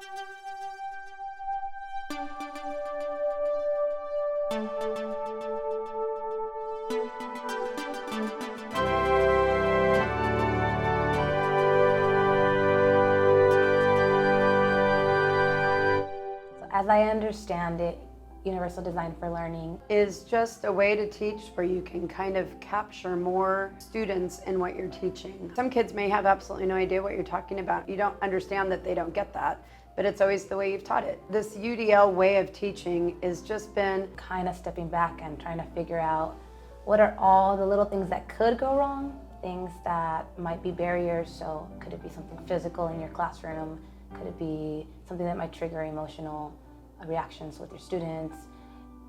As I understand it, Universal Design for Learning is just a way to teach where you can kind of capture more students in what you're teaching. Some kids may have absolutely no idea what you're talking about. You don't understand that they don't get that, but it's always the way you've taught it. This UDL way of teaching has just been kind of stepping back and trying to figure out what are all the little things that could go wrong, things that might be barriers. So could it be something physical in your classroom? Could it be something that might trigger emotional reactions with your students?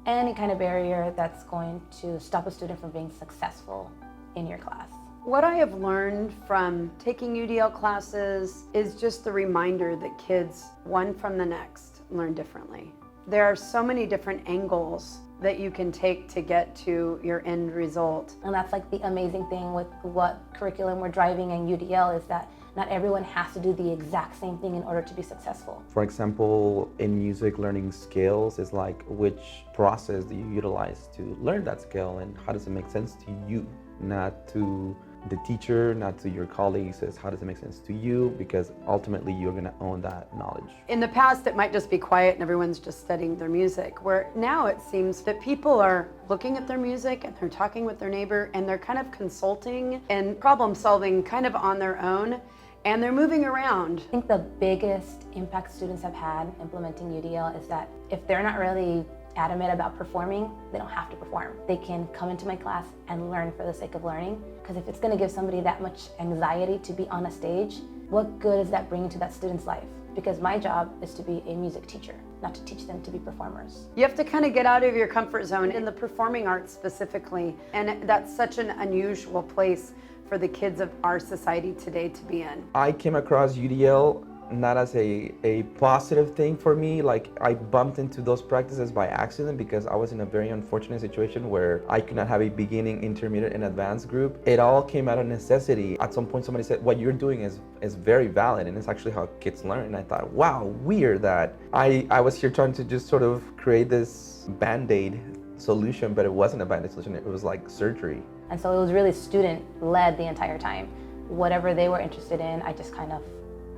Any kind of barrier that's going to stop a student from being successful in your class. What I have learned from taking UDL classes is just the reminder that kids, one from the next, learn differently. There are so many different angles that you can take to get to your end result. And that's like the amazing thing with what curriculum we're driving in UDL is that not everyone has to do the exact same thing in order to be successful. For example, in music, learning scales is like which process do you utilize to learn that scale and how does it make sense to you, not to the teacher, not to your colleagues, is how does it make sense to you, because ultimately you're going to own that knowledge. In the past, it might just be quiet and everyone's just studying their music, where now it seems that people are looking at their music and they're talking with their neighbor and they're kind of consulting and problem solving kind of on their own, and they're moving around. I think the biggest impact students have had implementing UDL is that if they're not really adamant about performing, they don't have to perform. They can come into my class and learn for the sake of learning, because if it's going to give somebody that much anxiety to be on a stage, what good is that bringing to that student's life? Because my job is to be a music teacher, not to teach them to be performers. You have to kind of get out of your comfort zone in the performing arts specifically, and that's such an unusual place for the kids of our society today to be in. I came across UDL not as a positive thing for me. Like, I bumped into those practices by accident because I was in a very unfortunate situation where I could not have a beginning, intermediate, and advanced group. It all came out of necessity. At some point somebody said, what you're doing is very valid and it's actually how kids learn. And I thought, wow, weird that I was here trying to just sort of create this band-aid solution, but it wasn't a band-aid solution, it was like surgery. And so it was really student-led the entire time. Whatever they were interested in, I just kind of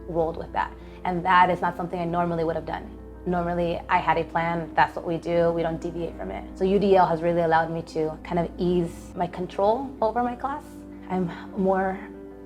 rolled with that. And that is not something I normally would have done. Normally, I had a plan, that's what we do, we don't deviate from it. So UDL has really allowed me to kind of ease my control over my class. I'm more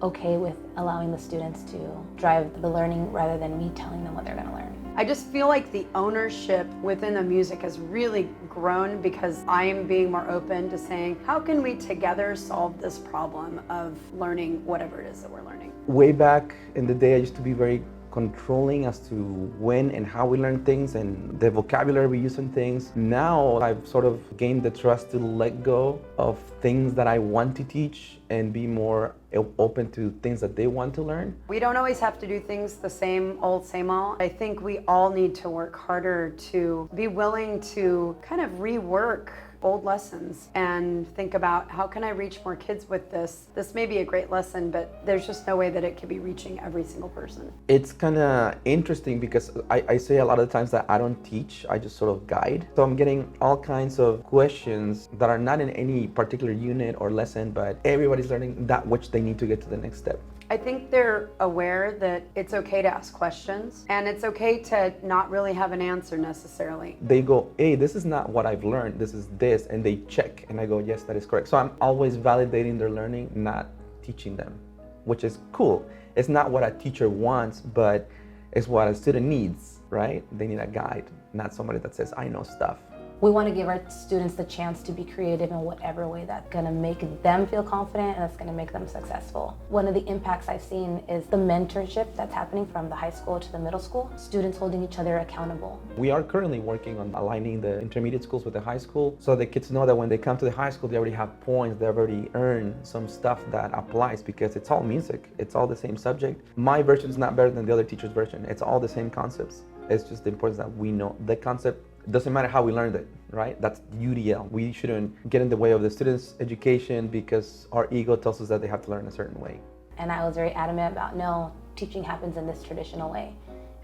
okay with allowing the students to drive the learning rather than me telling them what they're going to learn. I just feel like the ownership within the music has really grown because I am being more open to saying, how can we together solve this problem of learning whatever it is that we're learning? Way back in the day, I used to be very controlling as to when and how we learn things and the vocabulary we use in things. Now I've sort of gained the trust to let go of things that I want to teach and be more open to things that they want to learn. We don't always have to do things the same old, same old. I think we all need to work harder to be willing to kind of rework old lessons and think about, how can I reach more kids with this? This may be a great lesson, but there's just no way that it could be reaching every single person. It's kind of interesting because I say a lot of the times that I don't teach, I just sort of guide. So I'm getting all kinds of questions that are not in any particular unit or lesson, but everybody's learning that which they need to get to the next step. I think they're aware that it's okay to ask questions and it's okay to not really have an answer necessarily. They go, hey, this is not what I've learned, this is this, and they check and I go, yes, that is correct. So I'm always validating their learning, not teaching them, which is cool. It's not what a teacher wants, but it's what a student needs, right? They need a guide, not somebody that says, I know stuff. We want to give our students the chance to be creative in whatever way that's going to make them feel confident and that's going to make them successful. One of the impacts I've seen is the mentorship that's happening from the high school to the middle school, students holding each other accountable. We are currently working on aligning the intermediate schools with the high school so the kids know that when they come to the high school, they already have points, they've already earned some stuff that applies because it's all music, it's all the same subject. My version is not better than the other teacher's version, it's all the same concepts. It's just the importance that we know the concept. Doesn't matter how we learned it, right? That's UDL. We shouldn't get in the way of the students' education because our ego tells us that they have to learn a certain way. And I was very adamant about, no, teaching happens in this traditional way.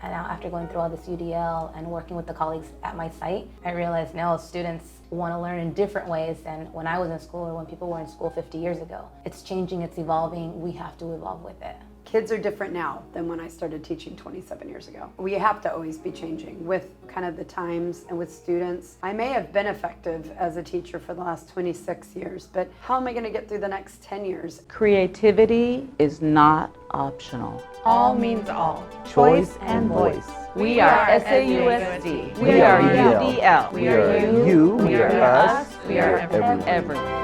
And now after going through all this UDL and working with the colleagues at my site, I realized now students want to learn in different ways than when I was in school or when people were in school 50 years ago. It's changing, it's evolving, we have to evolve with it. Kids are different now than when I started teaching 27 years ago. We have to always be changing with kind of the times and with students. I may have been effective as a teacher for the last 26 years, but how am I going to get through the next 10 years? Creativity is not optional. All means all. Choice and voice. We are SAUSD. We are UDL. We are you. We are us. We are everyone. Everyone.